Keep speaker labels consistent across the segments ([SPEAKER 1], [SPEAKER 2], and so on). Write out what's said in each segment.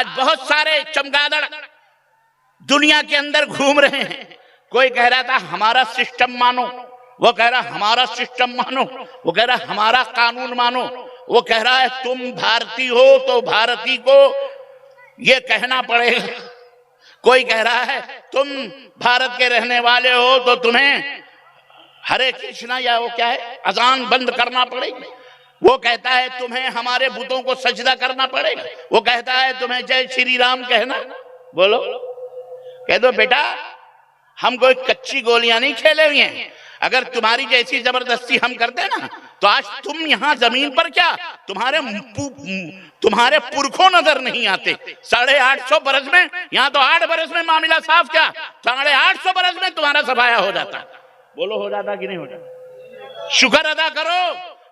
[SPEAKER 1] آج بہت سارے چمگادڑ دنیا کے اندر گھوم رہے ہیں. کوئی کہہ رہا تھا ہمارا سسٹم مانو، وہ کہہ رہا ہمارا سسٹم مانو، وہ کہہ رہا ہمارا قانون مانو، وہ کہہ رہا ہے تم بھارتی ہو تو بھارتی کو یہ کہنا پڑے گا. کوئی کہہ رہا ہے تم بھارت کے رہنے والے ہو تو تمہیں ہرے کرشنا یا وہ کیا ہے اذان بند کرنا پڑے گی. وہ کہتا ہے تمہیں ہمارے بتوں کو سجدہ کرنا پڑے گا. وہ کہتا ہے تمہیں جے شری رام کہنا. بولو، کہہ دو بیٹا ہم کوئی کچی گولیاں نہیں کھیلے ہوئے ہیں. اگر تمہاری جیسی زبردستی ہم کرتے نا تو آج تم یہاں زمین پر کیا تمہارے پرکھوں نظر نہیں آتے. 850 برس میں، یہاں تو 8 برس میں معاملہ صاف، کیا 850 برس میں تمہارا صفایا ہو جاتا. بولو ہو جاتا کہ نہیں ہو جاتا؟ شکر ادا کرو،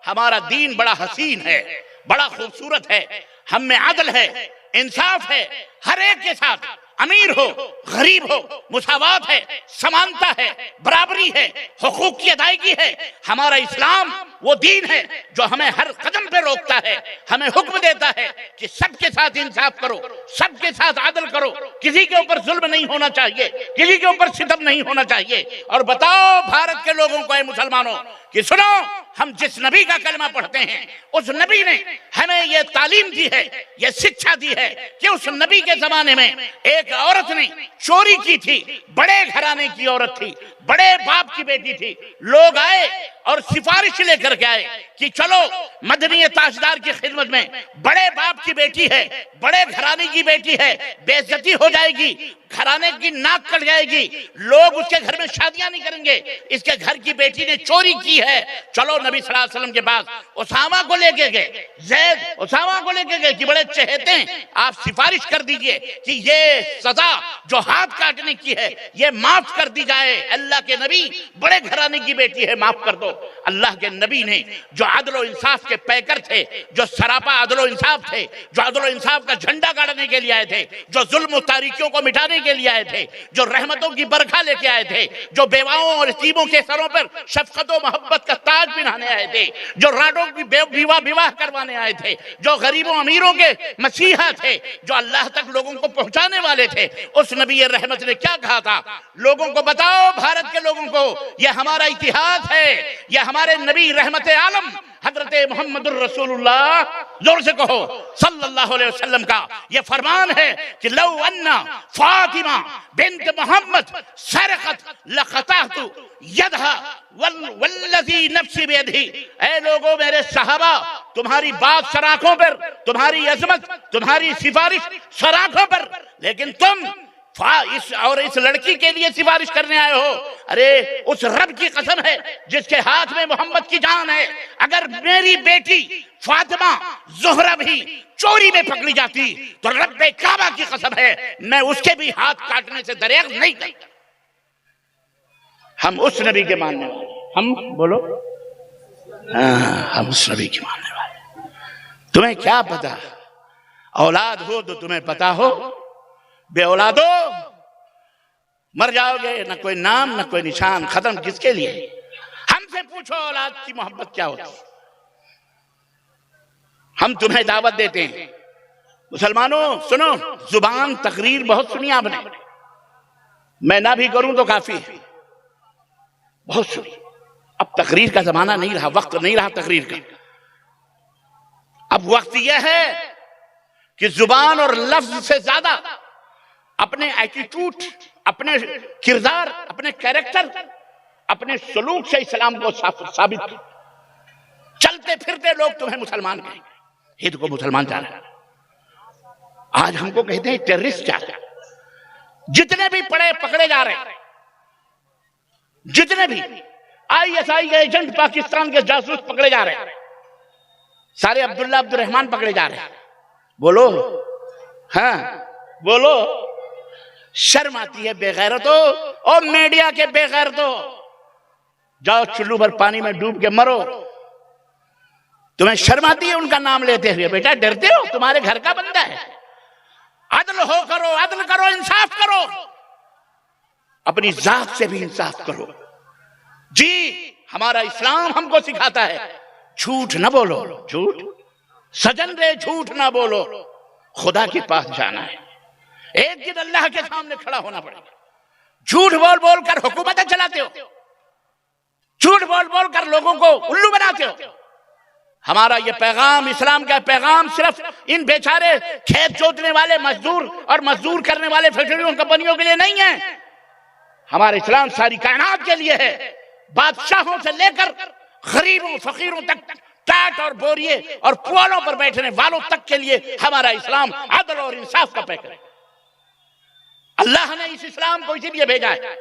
[SPEAKER 1] ہمارا دین بڑا حسین ہے، بڑا خوبصورت ہے. ہم میں عدل ہے، انصاف ہے، ہر ایک کے ساتھ، امیر ہو غریب ہو مساوات ہے، سمانتا ہے، برابری ہے، حقوق کی ادائیگی ہے. ہمارا اسلام وہ دین ہے جو ہمیں ہر قدم پہ روکتا ہے، ہمیں حکم دیتا ہے کہ سب کے ساتھ انصاف کرو، سب کے ساتھ عدل کرو، کسی کے اوپر ظلم نہیں ہونا چاہیے، کسی کے اوپر ستم نہیں ہونا چاہیے. اور بتاؤ بھارت کے لوگوں کو، اے مسلمانوں، کہ سنو، ہم جس نبی کا کلمہ پڑھتے ہیں اس نبی نے ہمیں یہ تعلیم دی ہے، یہ شکشا دی ہے کہ اس نبی کے زمانے میں ایک عورت نے چوری کی تھی، بڑے گھرانے کی عورت تھی، بڑے باپ کی بیٹی تھی. لوگ آئے اور سفارش لے کر کے آئے کہ چلو مدنی تاجدار کی خدمت میں، بڑے باپ کی بیٹی ہے، بڑے گھرانے کی بیٹی ہے، بے عزتی ہو جائے گی، گھرانے کی ناک کٹ جائے گی، لوگ اس کے گھر میں شادیاں نہیں کریں گے، اس کے گھر کی بیٹی نے چوری کی ہے. چلو نبی صلی اللہ علیہ وسلم کے پاس اسامہ کو لے کے گئے، زید اسامہ کو لے کے گئے کہ بڑے چہتے ہیں، آپ سفارش کر دیجئے کہ یہ سزا جو ہاتھ کاٹنے کی ہے یہ معاف کر دی جائے. اللہ کے نبی بڑے گھرانے کی بیٹی ہے، معاف کر دو. اللہ کے نبی نے جو عدل و انصاف کے پیکر تھے، جو سراپا عدل و انصاف تھے، جو عدل و انصاف کا جھنڈا گاڑنے کے لیے آئے تھے، جو ظلم و تاریکیوں کو مٹانے کے لیے آئے تھے، جو رحمتوں کی برکھا لے کے آئے تھے، جو بیواؤں اور یتیموں کے سروں پر شفقت و محبت کا تاج پہنانے آئے تھے، جو راڈوں کی بیواہ کروانے آئے تھے، جو غریبوں امیروں کے مسیحا تھے، جو اللہ تک لوگوں کو پہنچانے والے تھے، اس نبی رحمت نے کیا کہا تھا؟ لوگوں کو بتاؤ، بھارت کے لوگوں کو، یہ ہمارا اتحاد ہے، یہ ہمارے نبی رحمت عالم حضرت محمد الرسول اللہ، زور سے کہو، صلی اللہ علیہ وسلم کا یہ فرمان ہے کہ لو انا فاطمہ بنت محمد سرقت لقطعت یدها والذی نفسی بیدہ. اے لوگوں، میرے صحابہ، تمہاری بات سراخوں پر، تمہاری عظمت، تمہاری سفارش سراخوں پر، لیکن تم اس لڑکی کے لیے سفارش کرنے آئے ہو. ارے اس رب کی قسم ہے جس کے ہاتھ میں محمد کی جان ہے، اگر میری بیٹی فاطمہ زہرہ بھی چوری میں پکڑی جاتی تو رب کعبہ کی قسم ہے میں اس کے بھی ہاتھ کاٹنے سے دریغ نہیں کرتا. ہم اس نبی کے ماننے والے، ہم بولو، ہم اس نبی کے ماننے والے. تمہیں کیا پتا؟ اولاد ہو تو تمہیں پتا ہو، بے اولادو مر جاؤ گے، نہ کوئی نام نہ کوئی نشان، ختم. کس کے لیے؟ ہم سے پوچھو اولاد کی محبت کیا ہوتی. ہم تمہیں دعوت دیتے ہیں، مسلمانوں سنو. زبان تقریر بہت سنی آپ نے، میں نہ بھی کروں تو کافی ہے، بہت سنی. اب تقریر کا زمانہ نہیں رہا، وقت نہیں رہا تقریر کا. اب وقت یہ ہے کہ زبان اور لفظ سے زیادہ اپنے ایٹیٹیوڈ، اپنے کردار، اپنے کیریکٹر، اپنے سلوک سے اسلام کو ثابت. چلتے پھرتے لوگ تمہیں مسلمان کہیں گے، ہند کو مسلمان چاہ رہے ہیں. آج ہم کو کہتے ہیں ٹیررسٹ چاہ رہے ہیں. جتنے بھی پکڑے جا رہے ہیں، جتنے بھی ISI کے ایجنٹ پاکستان کے جاسوس پکڑے جا رہے ہیں، سارے عبداللہ عبد الرحمن پکڑے جا رہے ہیں. بولو، ہاں بولو. شرم آتی ہے بے غیرتو، اور میڈیا کے بے غیرتو. جاؤ چلو بھر پانی میں ڈوب کے مرو. تمہیں شرم آتی ہے ان کا نام لیتے ہوئے؟ بیٹا ڈرتے ہو؟ تمہارے گھر کا بندہ ہے. عدل ہو کرو، عدل کرو، انصاف کرو، اپنی ذات سے بھی انصاف کرو. جی ہمارا اسلام ہم کو سکھاتا ہے جھوٹ نہ بولو. جھوٹ سجن رے، جھوٹ نہ بولو. خدا کے پاس جانا ہے. ایک دن اللہ کے سامنے کھڑا ہونا پڑے گا. جھوٹ بول بول کر حکومتیں چلاتے ہو, جھوٹ بول بول کر لوگوں کو الو بناتے ہو. ہمارا یہ پیغام, اسلام کا پیغام صرف ان بیچارے کھیت جوتنے والے مزدور اور مزدور کرنے والے فیکٹریوں کمپنیوں کے لیے نہیں ہے. ہمارا اسلام ساری کائنات کے لیے ہے. بادشاہوں سے لے کر غریبوں فقیروں تک, ٹاٹ اور بوریے اور پوالوں پر بیٹھنے والوں تک کے لیے ہمارا اسلام عدل اور انصاف کا پیغام ہے. اللہ نے اس اسلام کو اسی لیے بھیجا ہے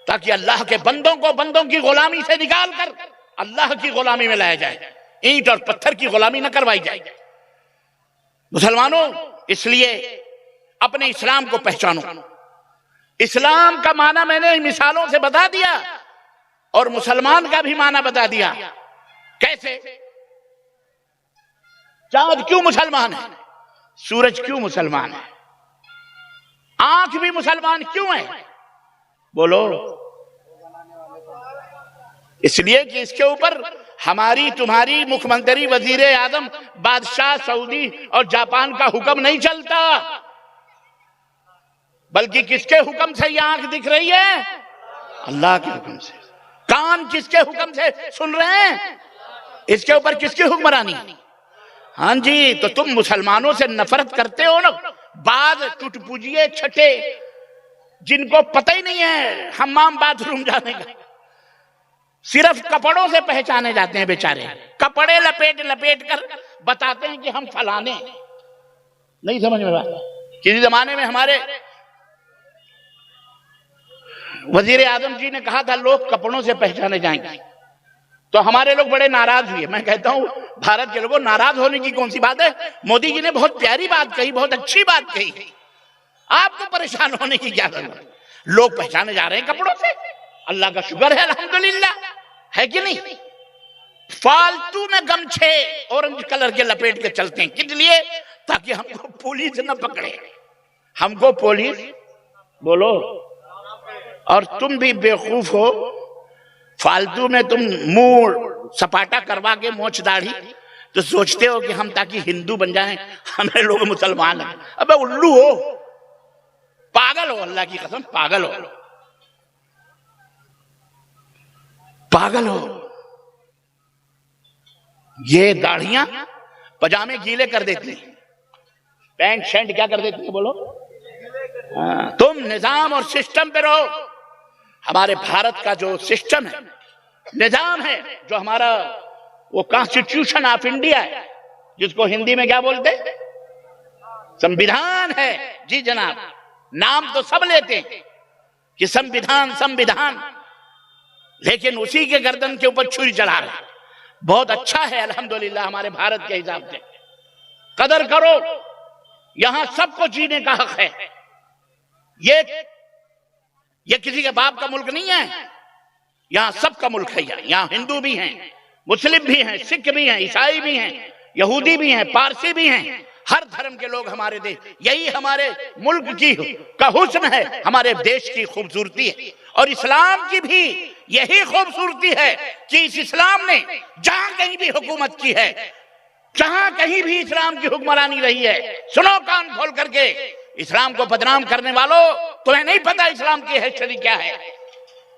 [SPEAKER 1] تاکہ اللہ کے بندوں کو بندوں کی غلامی سے نکال کر اللہ کی غلامی میں لایا جائے, اینٹ اور پتھر کی غلامی نہ کروائی جائے. مسلمانوں, اس لیے اپنے اسلام کو پہچانو. اسلام کا معنی میں نے مثالوں سے بتا دیا اور مسلمان کا بھی معنی بتا دیا. کیسے؟ چاند کیوں مسلمان ہے؟ سورج کیوں مسلمان ہے؟ آنکھ بھی مسلمان کیوں ہے؟ بولو. اس لیے کہ اس کے اوپر ہماری تمہاری مکھ منتری, وزیر اعظم, بادشاہ سعودی اور جاپان کا حکم نہیں چلتا, بلکہ کس کے حکم سے یہ آنکھ دکھ رہی ہے؟ اللہ کے حکم سے. کان کس کے حکم سے سن رہے ہیں؟ اس کے اوپر کس کی حکمرانی؟ ہاں جی, تو تم مسلمانوں سے نفرت کرتے ہو نا. بعض ٹوٹ پوجیے چھٹے جن کو پتہ ہی نہیں ہے حمام باتھ روم جانے کا, صرف کپڑوں سے پہچانے جاتے ہیں بیچارے. کپڑے لپیٹ لپیٹ کر بتاتے ہیں کہ ہم فلانے. نہیں سمجھ میں بات. کسی زمانے میں ہمارے وزیر اعظم جی نے کہا تھا لوگ کپڑوں سے پہچانے جائیں گے, تو ہمارے لوگ بڑے ناراض ہوئے. میں کہتا ہوں بھارت کے لوگوں, ناراض ہونے کی کون سی بات ہے؟ مودی جی نے بہت پیاری بات کہی, بہت اچھی بات کہی, آپ کو پریشان ہونے کی کیا ضرورت ہے؟ لوگ پہچانے جا رہے ہیں کپڑوں سے, اللہ کا شکر ہے, الحمدللہ, ہے کہ نہیں؟ فالتو میں گمچھے اورنج کلر کے لپیٹ کے چلتے ہیں. کس لیے؟ تاکہ ہم کو پولیس نہ پکڑے. ہم کو پولیس, بولو, اور تم بھی بیوقوف ہو. فالتو میں تم منہ سپاٹا کروا کے موچھ داڑھی تو سوچتے ہو کہ ہم تاکہ ہندو بن جائیں ہمیں لوگ مسلمان ہیں. ابے الو ہو, پاگل ہو, اللہ کی قسم پاگل ہو, پاگل ہو. یہ داڑھیاں پجامے گیلے کر دیتی ہیں, پینٹ شرٹ کیا کر دیتی ہیں, بولو. تم نظام اور سسٹم پہ رہو. ہمارے بھارت کا جو سسٹم ہے, نظام ہے, جو ہمارا وہ کانسٹیٹیوشن آف انڈیا ہے, جس کو ہندی میں کیا بولتے ہیں؟ سمویدھان ہے. جی جناب, نام تو سب لیتے ہیں کہ سمویدھان سمویدھان, لیکن اسی کے گردن کے اوپر چھری چلا رہا ہے. بہت اچھا ہے الحمدللہ ہمارے بھارت کے حساب سے. قدر کرو, یہاں سب کو جینے کا حق ہے. یہ کسی کے باپ کا ملک نہیں ہے, یہاں سب کا ملک ہے. یہاں ہندو بھی ہیں, مسلم بھی ہیں, سکھ بھی ہیں, عیسائی بھی ہیں, یہودی بھی ہیں, پارسی بھی ہیں, ہر دھرم کے لوگ ہمارے دیش. یہی ہمارے ملک کی کا حسن ہے, ہمارے دیش کی خوبصورتی ہے. اور اسلام کی بھی یہی خوبصورتی ہے کہ اس اسلام نے جہاں کہیں بھی حکومت کی ہے, جہاں کہیں بھی اسلام کی حکمرانی رہی ہے, سنو کان کھول کر کے, اسلام کو بدنام کرنے والوں, تمہیں نہیں پتا اسلام کی ہسٹری کیا ہے.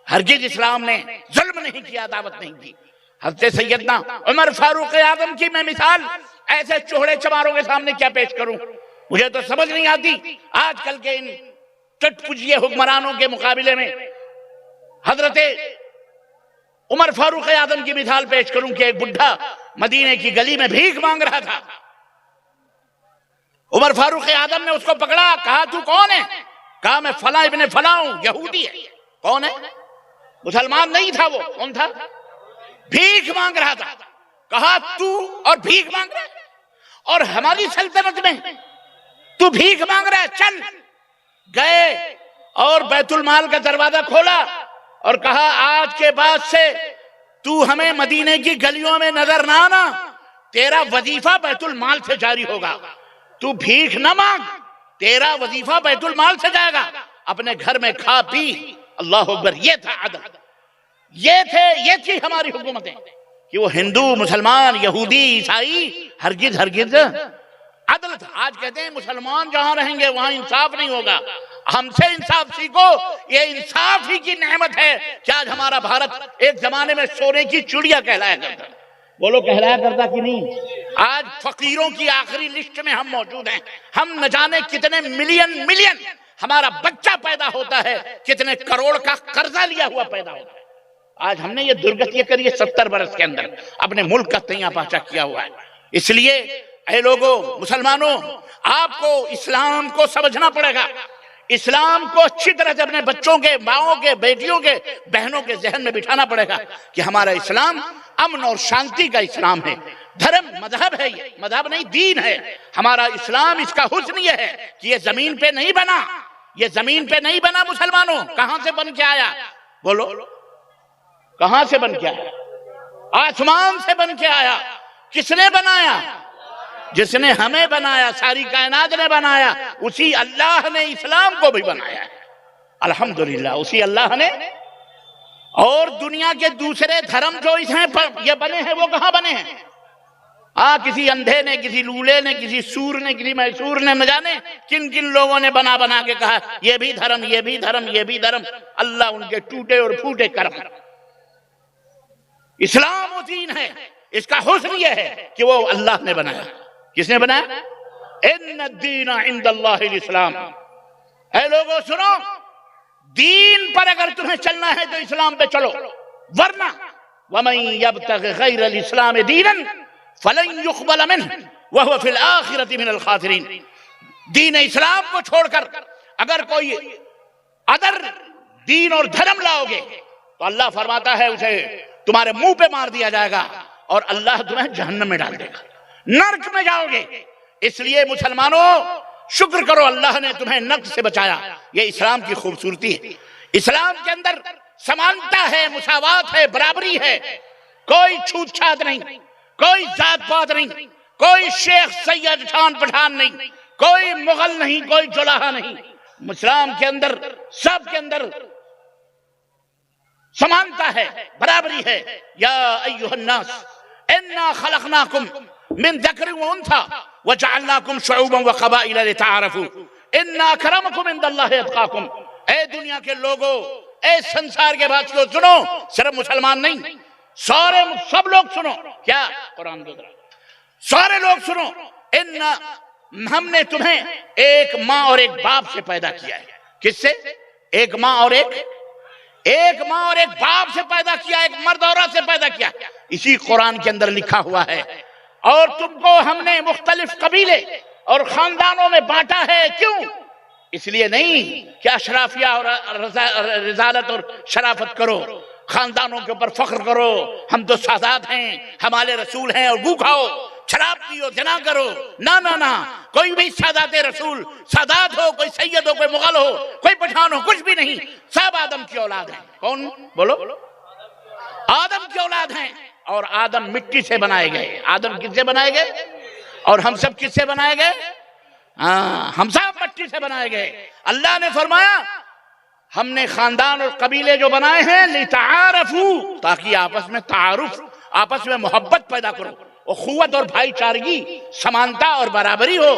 [SPEAKER 1] ہرگز اسلام نے ظلم نہیں کیا, دعوت نہیں دی. حضرت سیدنا عمر فاروق اعظم کی میں مثال ایسے چوہڑے چماروں کے سامنے کیا پیش کروں, مجھے تو سمجھ نہیں آتی. آج کل کے ان چٹ پجیے حکمرانوں کے مقابلے میں حضرت عمر فاروق اعظم کی مثال پیش کروں کہ ایک بڈھا مدینے کی گلی میں بھیک مانگ رہا تھا. عمر فاروق اعظم نے اس کو پکڑا, کہا تو کون ہے؟ کہا میں فلاں ابن فلاں ہوں, یہودی ہے. کون ہے؟ مسلمان نہیں تھا وہ. کون تھا؟ بھیک مانگ رہا تھا. کہا تو اور بھیک مانگ رہا ہے, اور ہماری سلطنت میں تو بھیک مانگ رہا ہے, چل. گئے اور بیت المال کا دروازہ کھولا اور کہا آج کے بعد سے تو ہمیں مدینے کی گلیوں میں نظر نہ آنا, تیرا وظیفہ بیت المال سے جاری ہوگا. تو بھیک نہ مانگ, تیرا وظیفہ بیت المال سے جائے گا, اپنے گھر میں کھا پی. اللہ اکبر. یہ تھا عدل, یہ تھی ہماری حکومتیں, کہ وہ ہندو مسلمان یہودی عیسائی ہرگز ہرگز عدل تھا. آج کہتے ہیں مسلمان جہاں رہیں گے وہاں انصاف نہیں ہوگا. ہم سے انصاف سیکھو. یہ انصاف ہی کی نعمت ہے کہ آج ہمارا بھارت ایک زمانے میں سونے کی چڑیا کہلایا کرتا. بولو کہلایا کرتا کہ نہیں؟ آج فقیروں کی آخری لسٹ میں ہم موجود ہیں. ہم نہ جانے کتنے ملین ہمارا بچہ پیدا ہوتا ہے, کتنے کروڑ کا قرضہ لیا ہوا پیدا ہوتا ہے. آج ہم نے یہ درگتی کری ہے 70 برس کے اندر, اپنے ملک کا تیاں پاچا کیا ہوا ہے. اس لیے اے لوگوں, مسلمانوں, آپ کو اسلام کو سمجھنا پڑے گا. اسلام کو اچھی طرح سے اپنے بچوں کے, ماؤں کے, بیٹیوں کے, بہنوں کے ذہن میں بٹھانا پڑے گا کہ ہمارا اسلام امن اور شانتی کا اسلام ہے. دھرم مذہب ہے, یہ مذہب نہیں دین ہے. ہمارا اسلام, اس کا حسن یہ ہے کہ یہ زمین پہ نہیں بنا. یہ زمین پہ نہیں بنا مسلمانوں. کہاں سے بن کے آیا؟ بولو کہاں سے بن کے آیا؟ آسمان سے بن کے آیا. کس نے بنایا؟ جس نے ہمیں بنایا, ساری کائنات نے بنایا. اسی اللہ نے اسلام کو بھی بنایا ہے. الحمدللہ اسی اللہ نے. اور دنیا کے دوسرے دھرم جو اس ہیں یہ بنے ہیں, وہ کہاں بنے ہیں؟ کسی اندھے نے, کسی لولے نے, کسی سور نے, کسی میسور نے, نہ جانے کن کن لوگوں نے بنا کے کہا یہ بھی دھرم, یہ بھی دھرم, یہ بھی دھرم. اللہ ان کے ٹوٹے اور پھوٹے کرم. اسلام و دین ہے, اس کا حسن یہ ہے کہ وہ اللہ نے بنایا. کس نے بنایا؟ ان الدین عند اللہ الاسلام. اے لوگوں سنو, دین پر اگر تمہیں چلنا ہے تو اسلام پہ چلو, ورنہ ومن یبتغ غیر الاسلام دینا فلن يقبل منه وهو في الآخرة من الخاسرین. دین اسلام کو چھوڑ کر اگر کوئی ادر دین اور دھرم لاؤ گے تو اللہ فرماتا ہے اسے تمہارے منہ پہ مار دیا جائے گا اور اللہ تمہیں جہنم میں ڈال دے گا, نرک میں جاؤ گے. اس لیے مسلمانوں شکر کرو اللہ نے تمہیں نرک سے بچایا. یہ اسلام کی خوبصورتی ہے. اسلام کے اندر سمانتا ہے, مساوات ہے, برابری ہے. کوئی چھوت چھات نہیں, کوئی ذات پات نہیں, کوئی شیخ سید چھان پٹھان نہیں, کوئی مغل نہیں, کوئی جلاہا نہیں. اسلام کے اندر سب کے اندر سمانتا ہے, برابری ہے. یا ایھا الناس انا خلقناکم من ذکر و انثی وجعلناکم شعوبا وقبائل لتعارفوا ان اکرمکم عند اللہ اتقاکم. اے دنیا کے لوگوں, اے سنسار کے بادشاہوں, سنو, صرف مسلمان نہیں, سب لوگ سنو. کیا قرآن دو سارے لوگ سنو. ہم نے تمہیں ایک ماں اور ایک باپ سے پیدا کیا ہے. کس سے؟ ایک ماں اور ایک باپ سے پیدا کیا, ایک مرد عورت سے پیدا کیا. اسی قرآن کے اندر لکھا ہوا ہے. اور تم کو ہم نے مختلف قبیلے اور خاندانوں میں بانٹا ہے. کیوں؟ اس لیے نہیں کہ اشرافیہ اور رسالت اور شرافت کرو, خاندانوں کے اوپر فخر کرو, ہم تو سادات ہیں, ہمارے رسول ہیں, اور گو کھاؤ, شراب پیو, زنا کرو. نہ, کوئی بھی سادات رسول, سادات ہو, کوئی سید ہو, کوئی مغل ہو, کوئی پٹھان ہو, کچھ بھی نہیں. سب آدم کی اولاد ہیں. کون؟ بولو. آدم کی اولاد ہیں. اور آدم مٹی سے بنائے گئے. آدم کس سے بنائے گئے؟ اور ہم سب کس سے بنائے گئے؟ ہم سب مٹی سے بنائے گئے. اللہ نے فرمایا ہم نے خاندان اور قبیلے جو بنائے ہیں لتعارفوا, تاکہ آپس میں تعارف, آپس میں محبت پیدا کرو, اخوت اور بھائی چارگی, سمانتا اور برابری ہو.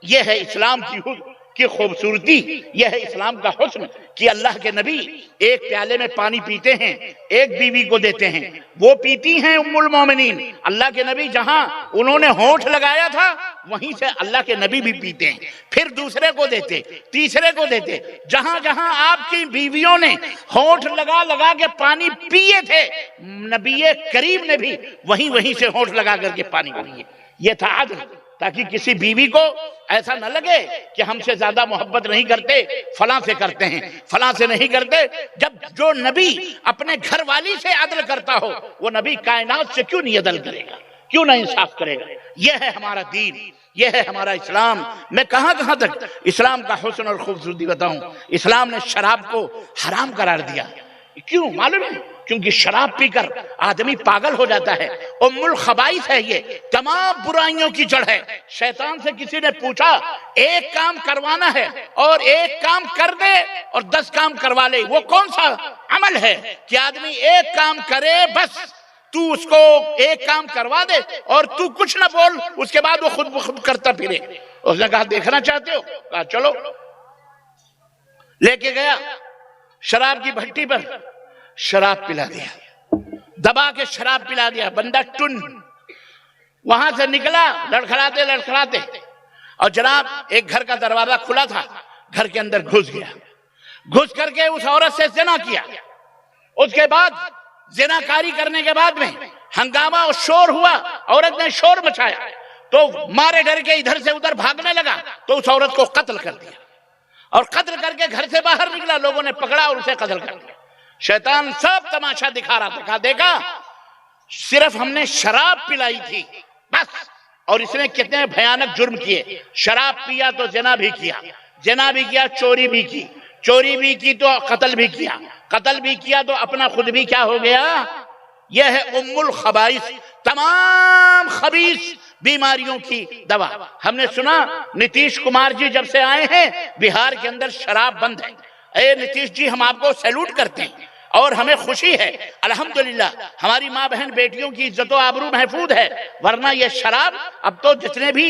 [SPEAKER 1] یہ ہے اسلام کی خوبصورتی, یہ ہے اسلام کا حسن کہ اللہ کے نبی ایک پیالے میں پانی پیتے ہیں, ایک بیوی کو دیتے ہیں, وہ پیتی ہیں ام المومنین. اللہ کے نبی جہاں انہوں نے ہونٹ لگایا تھا وہیں سے اللہ کے نبی بھی پیتے ہیں, پھر دوسرے کو دیتے, تیسرے کو دیتے. جہاں جہاں آپ کی بیویوں نے ہونٹ لگا کے پانی پیے تھے, نبی کریم نے بھی وہیں سے ہونٹ لگا کر کے پانی پیے. یہ تھا عدل, تاکہ کسی بیوی کو ایسا نہ لگے کہ ہم سے زیادہ محبت نہیں کرتے, فلاں سے کرتے ہیں, فلاں سے نہیں کرتے. جب جو نبی اپنے گھر والی سے عدل کرتا ہو, وہ نبی کائنات سے کیوں نہیں عدل کرے گا, کیوں نہ انصاف کرے گا. یہ ہے ہمارا دین, یہ ہے ہمارا اسلام. میں کہاں تک اسلام کا حسن اور خوبصورتی بتاؤں. اسلام نے شراب کو حرام قرار دیا. کیوں معلوم ہے؟ کیونکہ شراب پی کر آدمی پاگل ہو جاتا ہے. ام الخبائث ہے, یہ تمام برائیوں کی جڑ ہے. شیطان سے کسی نے پوچھا ایک کام کروانا ہے اور ایک کام کر دے اور 10 کام کروا لے, وہ کون سا عمل ہے کہ آدمی ایک کام کرے بس تو اس کو ایک کام کروا دے اور تو کچھ نہ بول، اس کے بعد وہ خود بخود کرتا پھرے۔ اس نے کہا دیکھنا چاہتے ہو؟ کہا چلو۔ لے کے گیا شراب کی بھٹی پر، شراب پلا دیا، دبا کے شراب پلا دیا، بندہ ٹن۔ وہاں سے نکلا لڑکھڑاتے لڑکھڑاتے، اور جناب ایک گھر کا دروازہ کھلا تھا، گھر کے اندر گھس گیا، گھس کر کے اس عورت سے زنا کیا۔ اس کے بعد زنا کاری کرنے کے بعد میں ہنگامہ اور شور ہوا، عورت نے شور مچایا تو مارے ڈر کے ادھر سے ادھر بھاگنے لگا تو اس عورت کو قتل کر دیا، اور قتل کر کے گھر سے باہر نکلا، لوگوں نے پکڑا اور اسے قتل کر دیا۔ شیطان سب تماشا دکھا رہا تھا، کہا دیکھا صرف ہم نے شراب پلائی تھی بس، اور اس نے کتنے بھیانک جرم کیے۔ شراب پیا تو زنا بھی کیا، زنا بھی کیا، چوری بھی کی، چوری بھی کی تو قتل بھی کیا، قتل بھی کیا تو اپنا خود بھی کیا ہو گیا۔ یہ ہے ام الخبائث، تمام خبیث بیماریوں کی دوا۔ ہم نے سنا نتیش کمار جی جب سے آئے ہیں بہار کے اندر شراب بند ہے۔ اے نتیش جی، ہم آپ کو سیلوٹ کرتے ہیں اور ہمیں خوشی ہے، الحمدللہ ہماری ماں بہن بیٹیوں کی عزت و آبرو محفوظ ہے، ورنہ یہ شراب اب تو جتنے بھی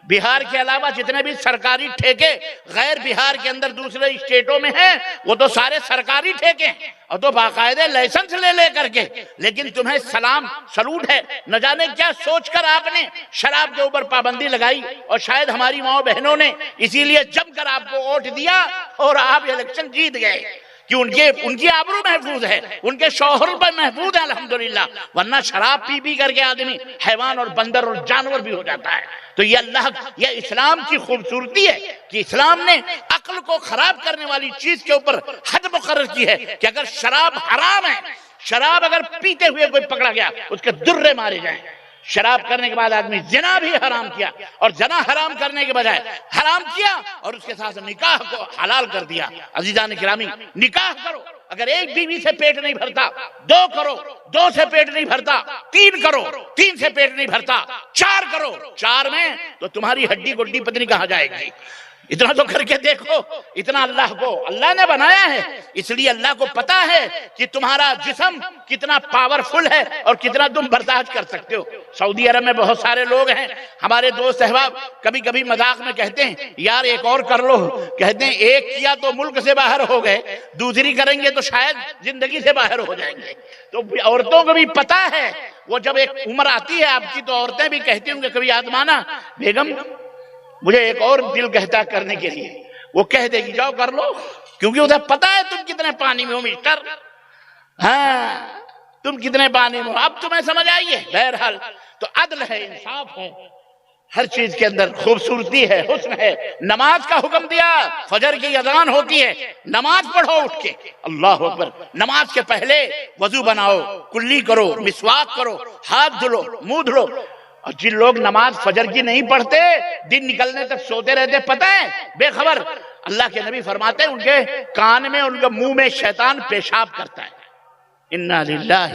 [SPEAKER 1] بہار کے علاوہ جتنے بھی سرکاری ٹھیکے غیر بہار کے اندر دوسرے اسٹیٹوں میں ہیں وہ تو سارے سرکاری ٹھیکے ہیں، اور تو باقاعدہ لائسنس لے کر کے، لیکن تمہیں سلام سلوٹ ہے۔ نہ جانے کیا سوچ کر آپ نے شراب کے اوپر پابندی لگائی، اور شاید ہماری ماں بہنوں نے اسی لیے جم کر آپ کو ووٹ دیا اور آپ الیکشن جیت گئے کہ ان کی آبرو محفوظ ہے، ان کے شوہر پر محفوظ ہے الحمدللہ، ورنہ شراب پی کر کے آدمی حیوان اور بندر اور جانور بھی ہو جاتا ہے۔ تو یہ اسلام کی خوبصورتی ہے کہ اسلام نے عقل کو خراب کرنے والی چیز کے اوپر حد مقرر کی ہے کہ اگر شراب حرام ہے، شراب اگر پیتے ہوئے کوئی پکڑا گیا اس کے درے مارے جائیں۔ شراب کرنے کے بعد آدمی زنا بھی حرام کیا، اور زنا حرام کرنے کے بجائے حرام کیا اور اس کے ساتھ نکاح کو حلال کر دیا۔ عزیزان گرامی، نکاح کرو، اگر ایک بیوی سے پیٹ نہیں بھرتا دو کرو، دو سے پیٹ نہیں بھرتا تین کرو، تین سے پیٹ نہیں بھرتا چار کرو، چار میں تو تمہاری ہڈی گڈی پتنی کہاں جائے گی۔ اتنا تو کر کے دیکھو، اتنا اللہ نے بنایا ہے، اس لیے اللہ کو پتا ہے کہ تمہارا جسم کتنا پاورفل ہے اور کتنا تم برداشت کر سکتے ہو۔ سعودی عرب میں بہت سارے لوگ ہیں، ہمارے دوست احباب کبھی کبھی مذاق میں کہتے ہیں یار ایک اور کر لو، کہتے ہیں ایک کیا تو ملک سے باہر ہو گئے، دوسری کریں گے تو شاید زندگی سے باہر ہو جائیں گے۔ تو عورتوں کو بھی پتا ہے، وہ جب ایک عمر آتی ہے آپ کی تو عورتیں بھی کہتی ہوں کہ کبھی آزمانا بیگم مجھے ایک اور دل کہتا کرنے کے لیے، وہ کہہ دے گی جاؤ کر لو، کیونکہ ادھر پتا ہے تم کتنے پانی میں ہو مسٹر، ہاں تم کتنے پانی میں ہو، اب تمہیں سمجھ آئیے۔ بہرحال تو عدل ہے، انصاف ہے، ہر چیز کے اندر خوبصورتی ہے، حسن ہے۔ نماز کا حکم دیا، فجر کی اذان ہوتی ہے نماز پڑھو اٹھ کے، اللہ اکبر۔ نماز کے پہلے وضو بناؤ، کلی کرو، مسواک کرو، ہاتھ دھلو، منہ دھلو۔ اور جن لوگ نماز فجر کی نہیں پڑھتے دن نکلنے تک سوتے رہتے، پتہ ہے بے خبر، اللہ کے نبی فرماتے ہیں ان کے کان میں ان کے منہ میں شیطان پیشاب کرتا ہے۔ انا للہ